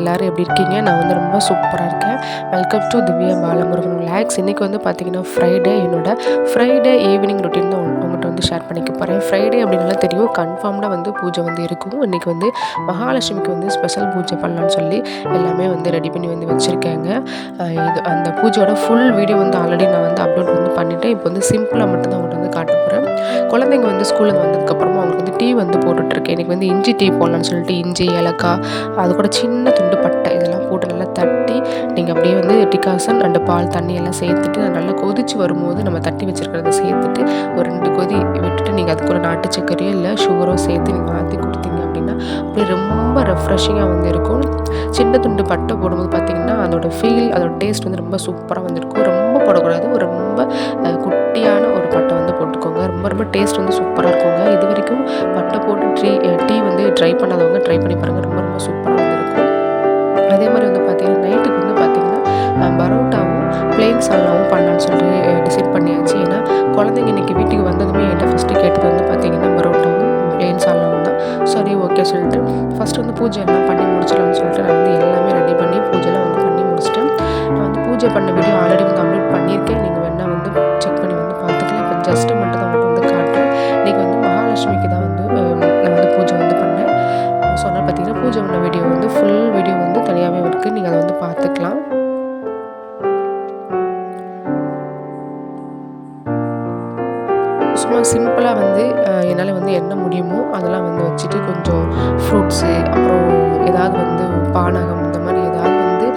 எல்லோரும் எப்படி இருக்கீங்க? நான் வந்து ரொம்ப சூப்பராக இருக்கேன். Welcome to Divya Balamurugan vlogs. இன்றைக்கி வந்து பார்த்திங்கன்னா ஃப்ரைடே, ஃப்ரைடே ஈவினிங் ரொட்டீன் தான் உங்கள்கிட்ட வந்து ஷேர் பண்ணிக்க போகிறேன். ஃப்ரைடே அப்படின்னால தெரியும் கன்ஃபார்ம்டாக வந்து பூஜை வந்து இருக்கும். இன்றைக்கி வந்து மகாலட்சுமிக்கு வந்து ஸ்பெஷல் பூஜை பண்ணலான்னு சொல்லி எல்லாமே வந்து ரெடி பண்ணி வந்து வச்சுருக்கேங்க. இது அந்த பூஜையோட ஃபுல் வீடியோ வந்து ஆல்ரெடி நான் வந்து அப்லோட் வந்து பண்ணிவிட்டேன். இப்போ வந்து சிம்பிளாக மட்டும் தான் உங்கள்கிட்ட வந்து காட்ட போகிறேன். குழந்தைங்க வந்து ஸ்கூலில் வந்ததுக்கப்புறமா அவங்களுக்கு வந்து டீ வந்து போட்டுட்ருக்கேன். இன்றைக்கி வந்து இஞ்சி டீ போடலான்னு சொல்லிட்டு இஞ்சி, ஏலக்காய், அது கூட சின்ன துண்டு பட்டை இதெல்லாம் போட்டு நல்லா தட்டி நீங்கள் அப்படியே வந்து டிகாசன் அண்டு பால் தண்ணி எல்லாம் சேர்த்துட்டு நல்லா கொதிச்சு வரும்போது நம்ம தட்டி வச்சுருக்கிறத சேர்த்துட்டு ஒரு 2 கொதி விட்டுட்டு நீங்கள் அதுக்குள்ள நாட்டு சர்க்கரையோ இல்லை சுகரோ சேர்த்து நீங்கள் மாற்றி கொடுத்தீங்க அப்படின்னா அப்படியே ரொம்ப ரெஃப்ரெஷிங்காக வந்து இருக்கும். சின்ன துண்டு பட்டை போடும்போது பார்த்திங்கன்னா அதோட ஃபீல், அதோட டேஸ்ட் வந்து ரொம்ப சூப்பராக வந்துருக்கும். ரொம்ப போடக்கூடாது, ஒரு ரொம்ப குட்டியான ஒரு பட்டை வந்து போட்டுக்கோங்க. ரொம்ப ரொம்ப டேஸ்ட் வந்து சூப்பராக இருக்குங்க. இது வரைக்கும் பட்டை போட்டு டீ வந்து ட்ரை பண்ணாதவங்க ட்ரை பண்ணி பாருங்கள். ரொம்ப ரொம்ப சூப்பராக வந்துருக்கும். அதே மாதிரி வந்து பார்த்திங்கன்னா நைட்டுக்கு வந்து பார்த்திங்கன்னா பரோட்டாவும் பிளெயின் சால்னாவும் பண்ணலான்னு சொல்லி டிசைட் பண்ணியாச்சு. ஏன்னா குழந்தைங்க இன்றைக்கி வீட்டுக்கு வந்ததுமே என்கிட்ட ஃபஸ்ட்டு கேட்டது வந்து பார்த்திங்கன்னா பரோட்டாவும் பிளெயின் சால்னாவும் தான். சரி ஓகே சொல்லிட்டு ஃபஸ்ட்டு வந்து பூஜை எல்லாம் பண்ணி முடிச்சிடலாம்னு சொல்லிட்டு நான் வந்து எல்லாமே ரெடி பண்ணி பூஜைலாம் வந்து பண்ணி முடிச்சிட்டேன். நான் வந்து பூஜை பண்ண வீடியோ ஆல்ரெடி வந்து அப்லோட் பண்ணியிருக்கேன். நீங்கள் வேணால் வந்து செக் பண்ணி வந்து பார்த்துக்கலாம். இப்போ ஜஸ்ட்டு மட்டும் தான் உங்களுக்கு வந்து காட்டுறேன். இன்றைக்கி வந்து மகாலட்சுமிக்கு தான் வந்து நான் வந்து பூஜை வந்து பண்ணேன். ஸோ அதனால் பார்த்திங்கன்னா பூஜை பண்ண வீடியோ வந்து ஃபுல் வீடியோ வந்து தனியாகவே இருக்குது. நீங்கள் அதை வந்து பார்த்துக்கலாம். சும்மா சிம்பிளாக வந்து என்னால் வந்து என்ன முடியுமோ அதெல்லாம் வந்து வச்சுட்டு கொஞ்சம் ஃப்ரூட்ஸு, அப்புறம் ஏதாவது வந்து பானகம் இந்த மாதிரி ஏதாவது வந்து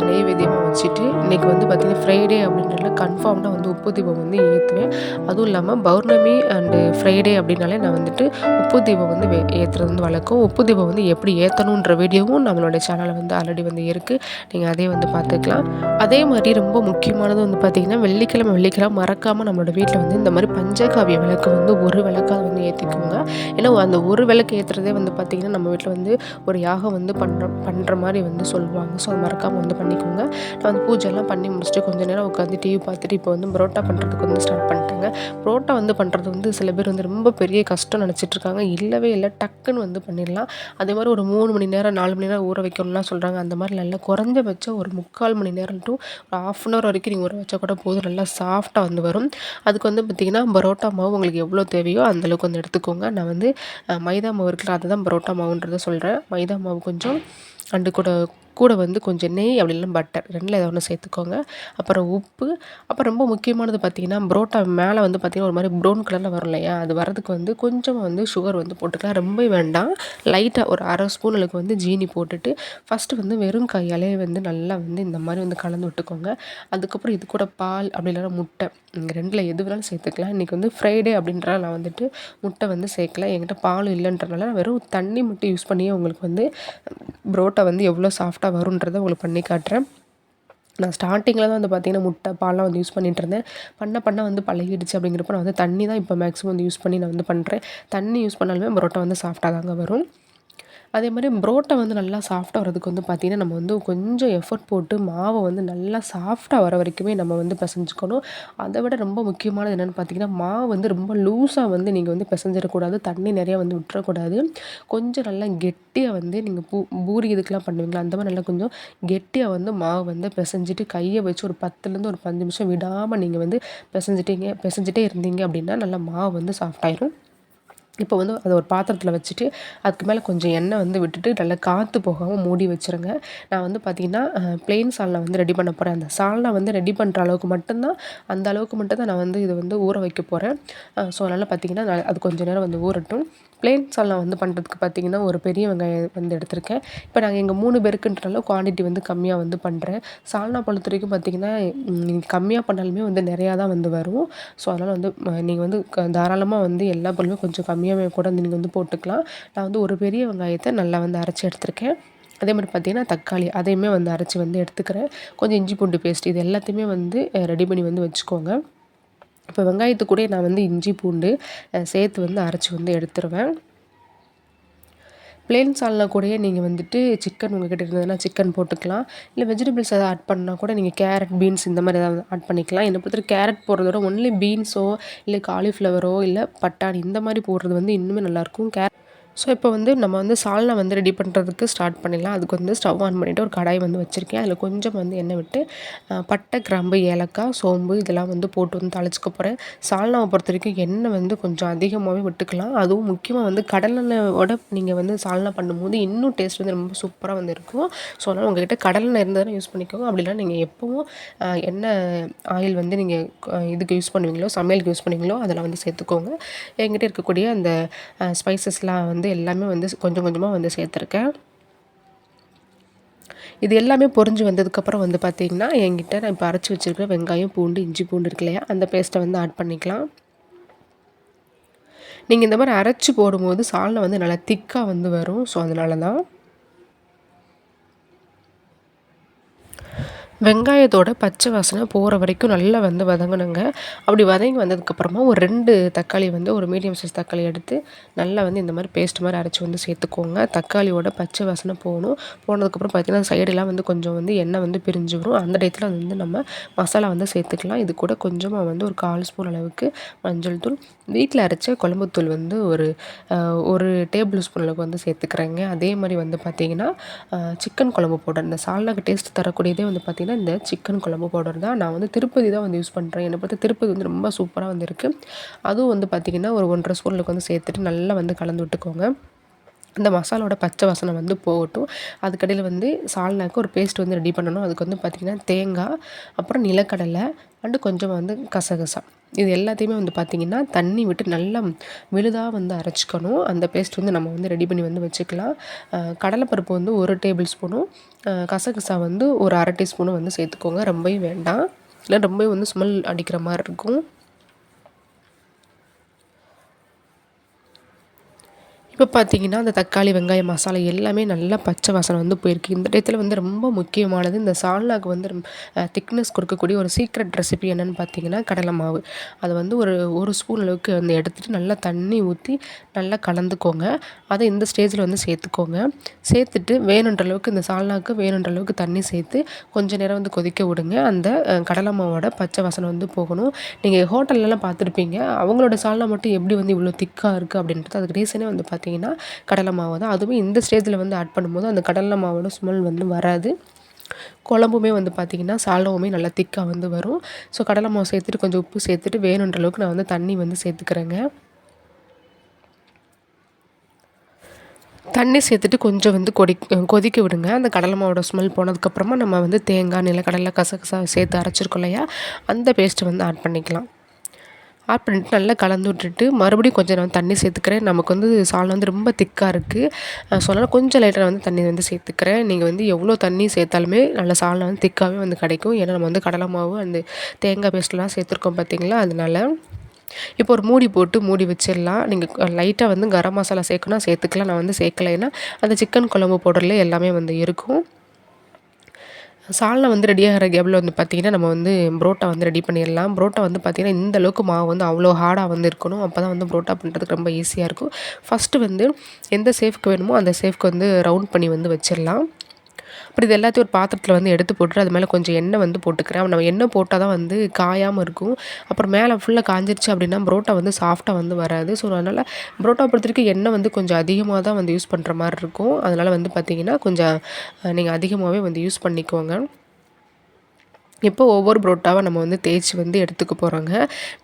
நெய்வேத்தியமாக வச்சுட்டு இன்றைக்கி வந்து பார்த்திங்கன்னா ஃப்ரைடே அப்படின்றதுல கன்ஃபார்ம்டாக வந்து உப்பு தீபம் வந்து ஏற்றுவேன். அதுவும் இல்லாமல் பௌர்ணமி அண்டு ஃப்ரைடே அப்படின்னாலே நான் வந்துட்டு உப்பு தீபம் வந்து ஏற்றுறது வந்து வழக்கம். உப்பு தீபம் வந்து எப்படி ஏற்றணுன்ற வீடியோவும் நம்மளோட சேனலில் வந்து ஆல்ரெடி வந்து இருக்குது. நீங்கள் அதே வந்து பார்த்துக்கலாம். அதே மாதிரி ரொம்ப முக்கியமானது வந்து பார்த்திங்கன்னா வெள்ளிக்கிழமை மறக்காமல் நம்மளோட வீட்டில் வந்து இந்த மாதிரி பஞ்சகாவிய விளக்கு வந்து ஒரு விளக்காக வந்து ஏற்றிக்கோங்க. ஏன்னா அந்த ஒரு விளக்கு ஏற்றுறதே வந்து பார்த்திங்கன்னா நம்ம வீட்டில் வந்து ஒரு யாகம் வந்து பண்ணுற மாதிரி வந்து சொல்லுவாங்க. ஸோ அது மறக்காமல் வந்து பண்ணிக்கோங்க. நான் வந்து பூஜைலாம் பண்ணி முடிச்சுட்டு கொஞ்சம் நேரம் உட்காந்து டிவி பார்த்துட்டு இப்போ வந்து பரோட்டா பண்ணுறதுக்கு வந்து ஸ்டார்ட் பண்ணிட்டேங்க. பரோட்டா வந்து பண்ணுறது வந்து சில பேர் வந்து ரொம்ப பெரிய கஷ்டம் நினச்சிட்ருக்காங்க. இல்லவே இல்லை, டக்குன்னு வந்து பண்ணிடலாம். அதே மாதிரி ஒரு 3 மணி நேரம் 4 மணி நேரம் ஊற வைக்கணும்லாம் சொல்கிறாங்க. அந்த மாதிரி நல்லா குறைஞ்சபட்சம் ஒரு 3/4 மணி நேரம் டு ஒரு 1/2 அன் ஹவர் வரைக்கும் நீங்கள் ஊற வச்சா கூட போதும். நல்லா சாஃப்டாக வந்து வரும். அதுக்கு வந்து பார்த்திங்கன்னா பரோட்டா மாவு உங்களுக்கு எவ்வளோ தேவையோ அந்தளவுக்கு வந்து எடுத்துக்கோங்க. நான் வந்து மைதா மாவு இருக்குல்ல, அதுதான் பரோட்டா மாவுன்றதை சொல்கிறேன். மைதா மாவு கொஞ்சம் அண்டு கூட வந்து கொஞ்சம் நெய் அப்படி இல்லைனா பட்டர், 2ல் ஏதோ ஒன்று சேர்த்துக்கோங்க. அப்புறம் உப்பு, அப்புறம் ரொம்ப முக்கியமானது பார்த்திங்கன்னா பரோட்டா மேலே வந்து பார்த்திங்கன்னா ஒரு மாதிரி ப்ரௌன் கலரில் வரும் இல்லையா, அது வரதுக்கு வந்து கொஞ்சமாக வந்து சுகர் வந்து போட்டுக்கலாம். ரொம்ப வேண்டாம், லைட்டாக ஒரு 1/2 ஸ்பூன் அளவுக்கு வந்து ஜீனி போட்டுட்டு ஃபஸ்ட்டு வந்து வெறும் கையாலே வந்து நல்லா வந்து இந்த மாதிரி வந்து கலந்து விட்டுக்கோங்க. அதுக்கப்புறம் இது கூட பால் அப்படி இல்லைனா முட்டை, 2ல் எது வேணாலும் சேர்த்துக்கலாம். இன்றைக்கி வந்து ஃப்ரைடே அப்படின்றனால நான் வந்துட்டு முட்டை வந்து சேர்க்கல. என்கிட்ட பால் இல்லைன்றனால வெறும் தண்ணி மட்டும் யூஸ் பண்ணியே உங்களுக்கு வந்து பரோட்டா வந்து எவ்வளோ சாஃப்டாக வருன்றதை உங்களுக்கு பண்ணி காட்டுறேன். நான் ஸ்டார்டிங்கில் தான் வந்து பார்த்திங்கன்னா முட்டை பால்லாம் வந்து யூஸ் பண்ணிகிட்டு இருந்தேன். பண்ண வந்து பழகிடுச்சு. அப்படிங்கிறப்ப நான் வந்து தண்ணி தான் இப்போ மேக்ஸிமம் வந்து யூஸ் பண்ணி நான் வந்து பண்ணுறேன். தண்ணி யூஸ் பண்ணாலுமே பரோட்டா வந்து சாஃப்டாக தாங்க வரும். அதே மாதிரி பரோட்டா வந்து நல்லா சாஃப்டாக வரதுக்கு வந்து பார்த்திங்கன்னா நம்ம வந்து கொஞ்சம் எஃபர்ட் போட்டு மாவை வந்து நல்லா சாஃப்டாக வர வரைக்குமே நம்ம வந்து பிசைஞ்சுக்கணும். அதை விட ரொம்ப முக்கியமானது என்னென்னு பார்த்திங்கன்னா மாவு வந்து ரொம்ப லூஸாக வந்து நீங்கள் வந்து பிசைஞ்சிடக்கூடாது. தண்ணி நிறையா வந்து விட்டுறக்கூடாது. கொஞ்சம் நல்லா கெட்டியாக வந்து நீங்கள் பூரி இதுக்கெலாம் பண்ணுவீங்களா, அந்த மாதிரி நல்லா கொஞ்சம் கெட்டியாக வந்து மாவு வந்து பிசைஞ்சிட்டு கையை வச்சு ஒரு 10லேருந்து ஒரு 5 நிமிஷம் விடாமல் நீங்கள் வந்து பிசைஞ்சிட்டே இருந்தீங்க அப்படின்னா நல்லா மாவு வந்து சாஃப்டாயிரும். இப்போ வந்து அதை ஒரு பாத்திரத்தில் வச்சுட்டு அதுக்கு மேலே கொஞ்சம் எண்ணெய் வந்து விட்டுட்டு நல்லா காற்று போகாமல் மூடி வச்சுருங்க. நான் வந்து பார்த்திங்கன்னா பிளெயின் சால்னா வந்து ரெடி பண்ண போகிறேன். அந்த சால்னா வந்து ரெடி பண்ணுற அளவுக்கு மட்டும்தான், அந்த அளவுக்கு மட்டும் தான் நான் வந்து இதை வந்து ஊற வைக்க போகிறேன். ஸோ அதனால் பார்த்திங்கன்னா அது கொஞ்சம் நேரம் வந்து ஊறட்டும். பிளெயின் சால்னா வந்து பண்ணுறதுக்கு பார்த்திங்கன்னா ஒரு பெரிய வெங்காயம் வந்து எடுத்திருக்கேன். இப்போ நாங்கள் எங்கள் 3 பேருக்குன்றனால குவான்டிட்டி வந்து கம்மியாக வந்து பண்ணுறேன். சால்னா பொறுத்த வரைக்கும் பார்த்திங்கன்னா நீங்கள் கம்மியாக பண்ணாலுமே வந்து நிறையா தான் வந்து வரும். ஸோ அதனால் வந்து நீங்கள் வந்து தாராளமாக வந்து எல்லா பொருளுமே கொஞ்சம் கம்மியாகவே கூட வந்து நீங்கள் வந்து போட்டுக்கலாம். நான் வந்து ஒரு பெரிய வெங்காயத்தை நல்லா வந்து அரைச்சி எடுத்திருக்கேன். அதே மாதிரி பார்த்திங்கன்னா தக்காளி அதையுமே வந்து அரைச்சி வந்து எடுத்துக்கிறேன். கொஞ்சம் இஞ்சி பூண்டு பேஸ்ட் இது எல்லாத்தையுமே வந்து ரெடி பண்ணி வந்து வச்சுக்கோங்க. இப்போ வெங்காயத்து கூட நான் வந்து இஞ்சி பூண்டு சேர்த்து வந்து அரைச்சி வந்து எடுத்துருவேன். பிளெயின் சால்னா கூடயே நீங்கள் வந்துட்டு சிக்கன் உங்கள்கிட்ட இருந்ததுன்னா சிக்கன் போட்டுக்கலாம். இல்லை வெஜிடபிள்ஸ் எதாவது ஆட் பண்ணால் கூட நீங்கள் கேரட், பீன்ஸ் இந்த மாதிரி ஏதாவது ஆட் பண்ணிக்கலாம். என்னை பொறுத்தவரைக்கும் கேரட் போடுறத விட ஒன்லி பீன்ஸோ இல்லை காலிஃப்ளவரோ இல்லை பட்டாணி இந்த மாதிரி போடுறது வந்து இன்னுமே நல்லாயிருக்கும். ஸோ இப்போ வந்து நம்ம வந்து சால்னா வந்து ரெடி பண்ணுறதுக்கு ஸ்டார்ட் பண்ணிடலாம். அதுக்கு வந்து ஸ்டவ் ஆன் பண்ணிவிட்டு ஒரு கடாய் வந்து வச்சுருக்கேன். அதில் கொஞ்சம் வந்து எண்ணெய் விட்டு பட்டை, கிராம்பு, ஏலக்காய், சோம்பு இதெல்லாம் வந்து போட்டு வந்து தாளிச்சுக்க போகிறேன். சால்னாவை பொறுத்த வரைக்கும் எண்ணெய் வந்து கொஞ்சம் அதிகமாகவே விட்டுக்கலாம். அதுவும் முக்கியமாக வந்து கடலெண்ணெயோட நீங்கள் வந்து சால்னா பண்ணும்போது இன்னும் டேஸ்ட் வந்து ரொம்ப சூப்பராக வந்து இருக்கும். ஸோ அதனால் உங்கள்கிட்ட கடலெண்ணெய் இருந்தாலும் யூஸ் பண்ணிக்கோங்க. அப்படின்னா நீங்கள் எப்போவும் எண்ணெய் ஆயில் வந்து நீங்கள் இதுக்கு யூஸ் பண்ணுவீங்களோ, சமையலுக்கு யூஸ் பண்ணுவீங்களோ அதில் வந்து சேர்த்துக்கோங்க. என்கிட்ட இருக்கக்கூடிய அந்த ஸ்பைசஸ்லாம் வந்து எல்லாமே வந்து கொஞ்சம் கொஞ்சமாக வந்து சேர்த்துருக்கேன். இது எல்லாமே பொரிஞ்சு வந்ததுக்கப்புறம் வந்து பார்த்திங்கன்னா என்கிட்ட நான் இப்போ அரைச்சி வச்சுருக்கிற வெங்காயம், பூண்டு, இஞ்சி பூண்டு இருக்கு இல்லையா, அந்த பேஸ்ட்டை வந்து ஆட் பண்ணிக்கலாம். நீங்கள் இந்த மாதிரி அரைச்சி போடும்போது சால்னா வந்து நல்லா திக்காக வந்து வரும். ஸோ அதனால தான் வெங்காயத்தோட பச்சை வாசனை போகிற வரைக்கும் நல்லா வந்து வதங்கணுங்க. அப்படி வதங்கி வந்ததுக்கப்புறமா ஒரு 2 தக்காளி வந்து ஒரு மீடியம் சைஸ் தக்காளி எடுத்து நல்லா வந்து இந்த மாதிரி பேஸ்ட் மாதிரி அரைச்சி வந்து சேர்த்துக்கோங்க. தக்காளியோட பச்சை வாசனை போகணும். போனதுக்கப்புறம் பார்த்திங்கன்னா சைடெல்லாம் வந்து கொஞ்சம் வந்து எண்ணெய் வந்து பிரிஞ்சு வரும். அந்த டயத்தில் வந்து நம்ம மசாலா வந்து சேர்த்துக்கலாம். இது கூட கொஞ்சமாக வந்து ஒரு 1/4 ஸ்பூன் அளவுக்கு மஞ்சள் தூள், வீட்டில் அரைச்ச குழம்புத்தூள் வந்து ஒரு டேபிள் ஸ்பூன் அளவுக்கு வந்து சேர்த்துக்கிறேங்க. அதே மாதிரி வந்து பார்த்திங்கன்னா சிக்கன் குழம்பு பவுடர், இந்த சால்னாக்கு டேஸ்ட் தரக்கூடியதே வந்து பார்த்திங்கன்னா இந்த சிக்கன் குழம்பு பவுடர் தான். நான் வந்து திருப்பதி தான் வந்து யூஸ் பண்ணுறேன். என்னை பொறுத்த திருப்பதி வந்து ரொம்ப சூப்பராக வந்து இருக்குது. அதுவும் வந்து பார்த்திங்கன்னா ஒரு 1 1/2 ஸ்பூனுக்கு வந்து சேர்த்துட்டு நல்லா வந்து கலந்து விட்டுக்கோங்க. இந்த மசாலோட பச்சை வாசனை வந்து போகட்டும். அதுக்கடையில் வந்து சால்னாக்கு ஒரு பேஸ்ட் வந்து ரெடி பண்ணணும். அதுக்கு வந்து பார்த்திங்கன்னா தேங்காய், அப்புறம் நிலக்கடலை அண்டு கொஞ்சம் வந்து கசகசா, இது எல்லாத்தையுமே வந்து பார்த்திங்கன்னா தண்ணி விட்டு நல்லா விழுதாக வந்து அரைச்சிக்கணும். அந்த பேஸ்ட் வந்து நம்ம வந்து ரெடி பண்ணி வந்து வச்சுக்கலாம். கடலைப்பருப்பு வந்து 1 டேபிள் ஸ்பூனும், கசகசா வந்து ஒரு 1/2 டீஸ்பூனும் வந்து சேர்த்துக்கோங்க. ரொம்பவும் வேண்டாம், இல்லை ரொம்பவே வந்து ஸ்மெல் அடிக்கிற மாதிரி இருக்கும். இப்போ பார்த்தீங்கன்னா அந்த தக்காளி, வெங்காயம், மசாலா எல்லாமே நல்லா பச்சை வாசனை வந்து போயிருக்கு. இந்த டயத்தில் வந்து ரொம்ப முக்கியமானது இந்த சால்னாக்கு வந்து திக்னஸ் கொடுக்கக்கூடிய ஒரு சீக்ரெட் ரெசிபி என்னென்னு பார்த்தீங்கன்னா கடலை மாவு. அதை வந்து ஒரு ஸ்பூன் அளவுக்கு வந்து எடுத்துகிட்டு நல்லா தண்ணி ஊற்றி நல்லா கலந்துக்கோங்க. அதை இந்த ஸ்டேஜில் வந்து சேர்த்துக்கோங்க. சேர்த்துட்டு வேணுன்ற அளவுக்கு இந்த சால்னாக்கு வேணுன்ற அளவுக்கு தண்ணி சேர்த்து கொஞ்சம் நேரம் வந்து கொதிக்க விடுங்க. அந்த கடலை மாவோட பச்சை வாசனை வந்து போகணும். நீங்கள் ஹோட்டல்லலாம் பார்த்துருப்பீங்க, அவங்களோட சால்னா மட்டும் எப்படி வந்து இவ்வளோ திக்காக இருக்குது அப்படின்றது அதுக்கு ரீசனே வந்து பார்த்தீங்கன்னா கடலை மாவு தான். அதுவும் இந்த ஸ்டேஜில் வந்து ஆட் பண்ணும்போது அந்த கடலை மாவோட ஸ்மெல் வந்து வராது. குழம்புமே வந்து பார்த்திங்கன்னா சால்னாவுமே நல்லா திக்காக வந்து வரும். ஸோ கடலை மாவு சேர்த்துட்டு கொஞ்சம் உப்பு சேர்த்துட்டு வேணுன்ற அளவுக்கு நான் வந்து தண்ணி வந்து சேர்த்துக்கிறேங்க. தண்ணி சேர்த்துட்டு கொஞ்சம் வந்து கொதிக்க விடுங்க. அந்த கடலை மாவோட ஸ்மெல் போனதுக்கப்புறமா நம்ம வந்து தேங்காய், நிலக்கடலை, கசகசா சேர்த்து அரைச்சிருக்கோம் இல்லையா, அந்த பேஸ்ட்டு வந்து ஆட் பண்ணிக்கலாம். ஆட் பண்ணிவிட்டு நல்லா கலந்து விட்டுட்டு மறுபடியும் கொஞ்சம் நான் தண்ணி சேர்த்துக்கிறேன். நமக்கு வந்து சால்னா வந்து ரொம்ப திக்காக இருக்குது. ஸோ அதனால் கொஞ்சம் லைட்டாக வந்து தண்ணி வந்து சேர்த்துக்கிறேன். நீங்கள் வந்து எவ்வளோ தண்ணி சேர்த்தாலுமே நல்ல சால்னா வந்து திக்காகவே வந்து கிடைக்கும். ஏன்னா நம்ம வந்து கடலை மாவு அந்த தேங்காய் பேஸ்ட்லாம் சேர்த்துருக்கோம் பார்த்தீங்களா, அதனால. இப்போ ஒரு மூடி போட்டு மூடி வச்சிடலாம். நீங்கள் லைட்டாக வந்து கரம் மசாலா சேர்க்கணும் சேர்த்துக்கலாம். நான் வந்து சேர்க்கல, ஏன்னா அந்த சிக்கன் குழம்பு பவுடர்லேயே எல்லாமே வந்து இருக்கும். சால்னா வந்து ரெடியாகிற கேப்பில் வந்து பார்த்திங்கன்னா நம்ம வந்து புரோட்டா வந்து ரெடி பண்ணிடலாம். புரோட்டா வந்து பார்த்திங்கன்னா இந்த அளவுக்கு மாவு வந்து அவ்வளோ ஹார்டாக வந்து இருக்கணும். அப்போ தான் வந்து புரோட்டா பண்ணுறதுக்கு ரொம்ப ஈஸியாக இருக்கும். ஃபஸ்ட்டு வந்து எந்த ஷேஃப்க்கு வேணுமோ அந்த ஷேஃப்க்கு வந்து ரவுண்ட் பண்ணி வந்து வச்சிடலாம். அப்புறம் இது எல்லாத்தையும் ஒரு பாத்திரத்தில் வந்து எடுத்து போட்டுட்டு அது மேலே கொஞ்சம் எண்ணெய் வந்து போட்டுக்கிறேன். நம்ம எண்ணெய் போட்டால் தான் வந்து காயாமல் இருக்கும். அப்புறம் மேலே ஃபுல்லாக காஞ்சிருச்சு அப்படின்னா புரோட்டா வந்து சாஃப்டாக வந்து வராது. ஸோ அதனால் புரோட்டா பொறுத்தவரைக்கும் எண்ணெய் வந்து கொஞ்சம் அதிகமாக தான் வந்து யூஸ் பண்ணுற மாதிரி இருக்கும். அதனால் வந்து பார்த்திங்கன்னா கொஞ்சம் நீங்கள் அதிகமாகவே வந்து யூஸ் பண்ணிக்கோங்க. இப்போ ஒவ்வொரு புரோட்டாவை நம்ம வந்து தேய்ச்சி வந்து எடுத்துக்க போகிறோங்க.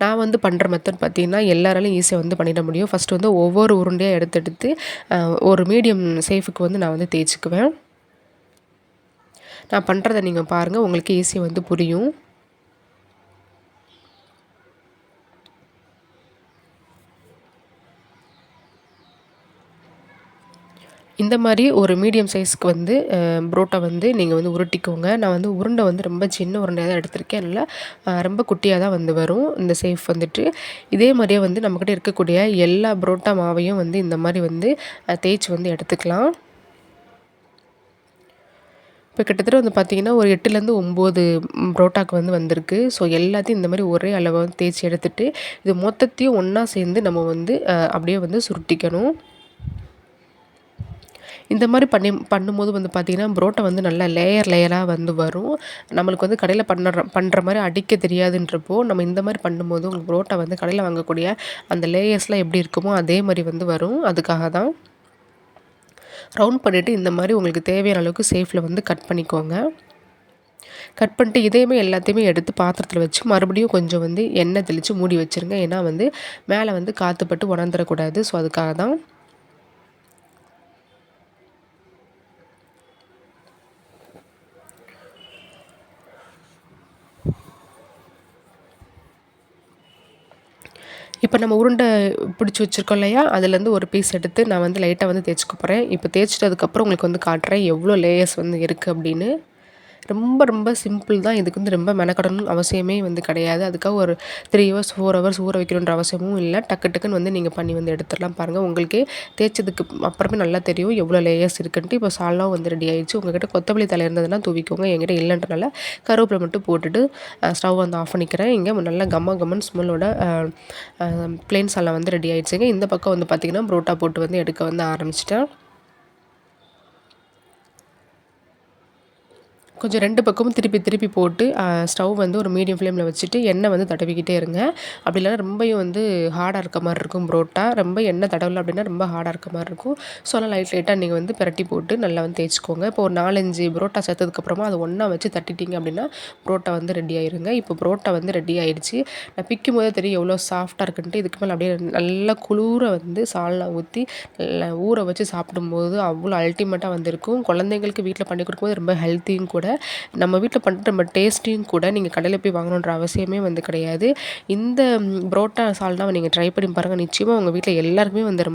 நான் வந்து பண்ணுற மெத்தட் பார்த்திங்கன்னா எல்லாராலையும் ஈஸியாக வந்து பண்ணிட முடியும். ஃபஸ்ட்டு வந்து ஒவ்வொரு உருண்டையாக எடுத்து ஒரு மீடியம் சேஃபுக்கு வந்து நான் வந்து தேய்ச்சிக்குவேன். நான் பண்ணுறத நீங்கள் பாருங்கள், உங்களுக்கு ஈஸியாக வந்து புரியும். இந்த மாதிரி ஒரு மீடியம் சைஸ்க்கு வந்து புரோட்டா வந்து நீங்கள் வந்து உருட்டிக்கோங்க. நான் வந்து உருண்டை வந்து ரொம்ப சின்ன உருண்டையாக தான் எடுத்திருக்கேன். இல்லை ரொம்ப குட்டியாக தான் வந்து வரும் இந்த சேஃப் வந்துட்டு. இதே மாதிரியே வந்து நம்மக்கிட்ட இருக்கக்கூடிய எல்லா புரோட்டா மாவையும் வந்து இந்த மாதிரி வந்து தேய்ச்சி வந்து எடுத்துக்கலாம். இப்போ கிட்டத்தட்ட வந்து பார்த்திங்கன்னா ஒரு 8லேருந்து 9 புரோட்டாக்கு வந்து வந்திருக்கு. ஸோ எல்லாத்தையும் இந்த மாதிரி ஒரே அளவாக வந்து தேய்ச்சி எடுத்துகிட்டு இது மொத்தத்தையும் ஒன்றா சேர்ந்து நம்ம வந்து அப்படியே வந்து சுருட்டிக்கணும். இந்த மாதிரி பண்ணும்போது வந்து பார்த்திங்கன்னா புரோட்டா வந்து நல்லா லேயராக வந்து வரும். நம்மளுக்கு வந்து கடையில் பண்ணுற மாதிரி அடிக்க தெரியாதுன்றப்போ நம்ம இந்த மாதிரி பண்ணும்போது உங்களுக்கு புரோட்டா வந்து கடையில் வாங்கக்கூடிய அந்த லேயர்ஸ்லாம் எப்படி இருக்குமோ அதே மாதிரி வந்து வரும். அதுக்காக தான். ரவுண்ட் பண்ணிவிட்டு இந்த மாதிரி உங்களுக்கு தேவையான அளவுக்கு சேஃபில் வந்து கட் பண்ணிக்கோங்க. கட் பண்ணிட்டு இதையுமே எல்லாத்தையுமே எடுத்து பாத்திரத்தில் வச்சு மறுபடியும் கொஞ்சம் வந்து எண்ணெய் தெளித்து மூடி வச்சுருங்க. ஏன்னா வந்து மேலே வந்து காற்றுப்பட்டு உணர்ந்துடக்கூடாது. ஸோ அதுக்காக தான். இப்போ நம்ம உருண்டை பிடிச்சி வச்சுருக்கோம் இல்லையா, அதுலேருந்து ஒரு பீஸ் எடுத்து நான் வந்து லைட்டாக வந்து தேய்ச்சிக்க போகிறேன். இப்போ தேய்ச்சிட்டதுக்கப்புறம் உங்களுக்கு வந்து காட்டுறேன் எவ்வளோ லேயர்ஸ் வந்து இருக்குது அப்படின்னு. ரொம்ப ரொம்ப சிம்பிள் தான். இதுக்கு வந்து ரொம்ப மெனக்கெடணும்னு அவசியமே வந்து கிடையாது. அதுக்காக ஒரு 3 ஹவர்ஸ் 4 ஹவர்ஸ் ஊற வைக்கணுன்ற அவசியமும் இல்லை. டக்கு டக்குன்னு வந்து நீங்கள் பண்ணி வந்து எடுத்துடலாம். பாருங்கள், உங்களுக்கே தேய்ச்சதுக்கு அப்புறமே நல்லா தெரியும் எவ்வளோ லேயர்ஸ் இருக்குன்ட்டு. இப்போ சால்னாவும் வந்து ரெடி ஆயிடுச்சு. உங்கள்கிட்ட கொத்தமல்லி தழை இருந்ததுன்னா தூவிக்கோங்க. என்கிட்ட இல்லைன்றனால கருவேப்பிலை மட்டும் போட்டுட்டு ஸ்டவ் வந்து ஆஃப் பண்ணிக்கிறேன். இங்கே நல்லா கம்மன் ஸ்மெல்லோட ப்ளெயின் சால்னா வந்து ரெடி ஆயிடுச்சுங்க. இந்த பக்கம் வந்து பார்த்திங்கன்னா புரோட்டா போட்டு வந்து எடுக்க வந்து ஆரம்பிச்சிட்டேன். கொஞ்சம் 2 பக்கமும் திருப்பி திருப்பி போட்டு ஸ்டவ் வந்து ஒரு மீடியம் ஃப்ளேமில் வச்சுட்டு எண்ணெய் வந்து தடவிக்கிட்டே இருங்க. அப்படி இல்லைனா ரொம்பவும் வந்து ஹார்டாக இருக்க மாதிரி இருக்கும் புரோட்டா. ரொம்ப எண்ணெய் தடவலை அப்படின்னா ரொம்ப ஹார்டாக இருக்க மாதிரி இருக்கும். ஸோ அதனால் லைட்டாக நீங்கள் வந்து பிரட்டி போட்டு நல்லா வந்து தேய்ச்சிக்கோங்க. இப்போ ஒரு 4, 5 புரோட்டா சேர்த்ததுக்கப்புறமா அதை ஒன்றா வச்சு தட்டிட்டிங்க அப்படின்னா புரோட்டா வந்து ரெடி ஆயிருங்க. இப்போ புரோட்டா வந்து ரெடி ஆயிடுச்சு. நான் பிக்கும் போதே தெரியும் எவ்வளோ சாஃப்டாக இருக்குன்ட்டு. இதுக்கு மேலே அப்படியே நல்லா குளிர வந்து சால்னா ஊற்றி நல்லா ஊற வச்சு சாப்பிடும்போது அவ்வளோ அல்டிமேட்டாக வந்திருக்கும். குழந்தைங்களுக்கு வீட்டில் பண்ணி கொடுக்கும்போது ரொம்ப ஹெல்த்தியும் கூட. நம்ம வீட்டில் பண்ணிட்டு நம்ம டேஸ்ட்டையும் கூட நீங்கள் கடையில் போய் வாங்கணுன்ற அவசியமே வந்து கிடையாது. இந்த புரோட்டா சால்னாவை நீங்கள் ட்ரை பண்ணி பாருங்கள். நிச்சயமாக உங்கள் வீட்டில் எல்லாருக்குமே வந்து